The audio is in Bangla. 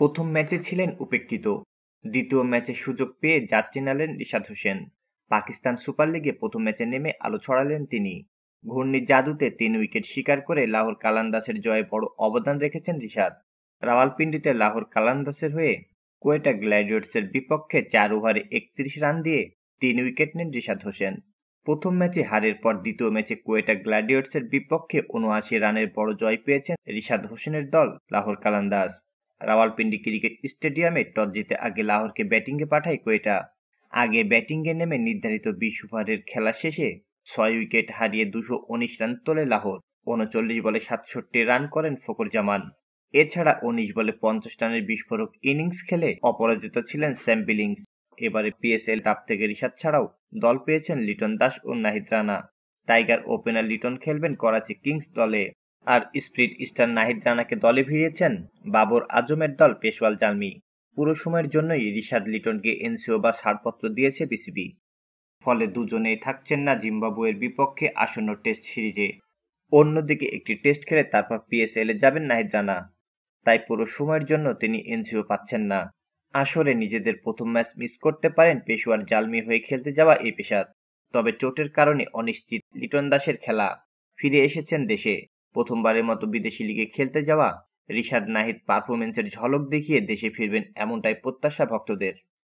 প্রথম ম্যাচে ছিলেন উপেক্ষিত, দ্বিতীয় ম্যাচে সুযোগ পেয়ে জাত চিনালেন রিশাদ হোসেন। পাকিস্তান সুপার লিগে প্রথম ম্যাচে নেমে আলো ছড়ালেন তিনি। ঘূর্ণির জাদুতে 3 উইকেট শিকার করে লাহোর কালান্দাসের জয়ে বড় অবদান রেখেছেন রিশাদ। রাওয়ালপিন্ডিতে লাহোর কালান্দাসের হয়ে কোয়েটা গ্ল্যাডিয়েটর্সের বিপক্ষে 4 ওভারে 31 রান দিয়ে 3 উইকেট নেন রিশাদ হোসেন। প্রথম ম্যাচে হারের পর দ্বিতীয় ম্যাচে কোয়েটা গ্ল্যাডিয়েটর্সের বিপক্ষে 79 রানের বড় জয় পেয়েছেন রিশাদ হোসেনের দল লাহোর কালান্দাস। রাওয়ালপিন্ডি ক্রিকেট স্টেডিয়ামে টস জিতে আগে লাহোরকে ব্যাটিংয়ে পাঠায় কোয়েটা। আগে ব্যাটিংয়ে নেমে নির্ধারিত 20 ওভারের খেলা শেষে 6 উইকেট হারিয়ে 219 রান তোলে লাহোর। 39 বলে 67 রান করেন ফখর জামান। এছাড়া 19 বলে 50 রানের বিস্ফোরক ইনিংস খেলে অপরাজিত ছিলেন স্যাম বিলিংস। এবারে পিএসএল কাপ থেকে রিশাদ ছাড়াও দল পেয়েছেন লিটন দাস ও নাহিদ রানা। টাইগার ওপেনার লিটন খেলবেন করাচি কিংস দলে, আর স্প্রিট স্টার নাহিদ রানাকে দলে ভিড়িয়েছেন বাবর আজমের দল পেশওয়াল জালমি। পুরো সময়ের জন্যই রিশাদ লিটনকে এনসিও বা ছাড়পত্র দিয়েছে বিসিবি। ফলে দুজনেই থাকছেন না জিম্বাবুয়ের বিপক্ষে আসন্ন টেস্ট সিরিজে। অন্যদিকে একটি টেস্ট খেলে তারপর পিএসএলে যাবেন নাহিদ রানা, তাই পুরো সময়ের জন্য তিনি এনসিও পাচ্ছেন না। আসরে নিজেদের প্রথম ম্যাচ মিস করতে পারেন পেশওয়ার জালমি হয়ে খেলতে যাওয়া এই পেসার। তবে চোটের কারণে অনিশ্চিত লিটন দাসের খেলা। ফিরে এসেছেন দেশে। প্রথমবারের মতো বিদেশি লিগে খেলতে যাওয়া রিশাদ নাহিদ পারফরমেন্সের ঝলক দেখিয়ে দেশে ফিরবেন এমনটাই প্রত্যাশা ভক্তদের।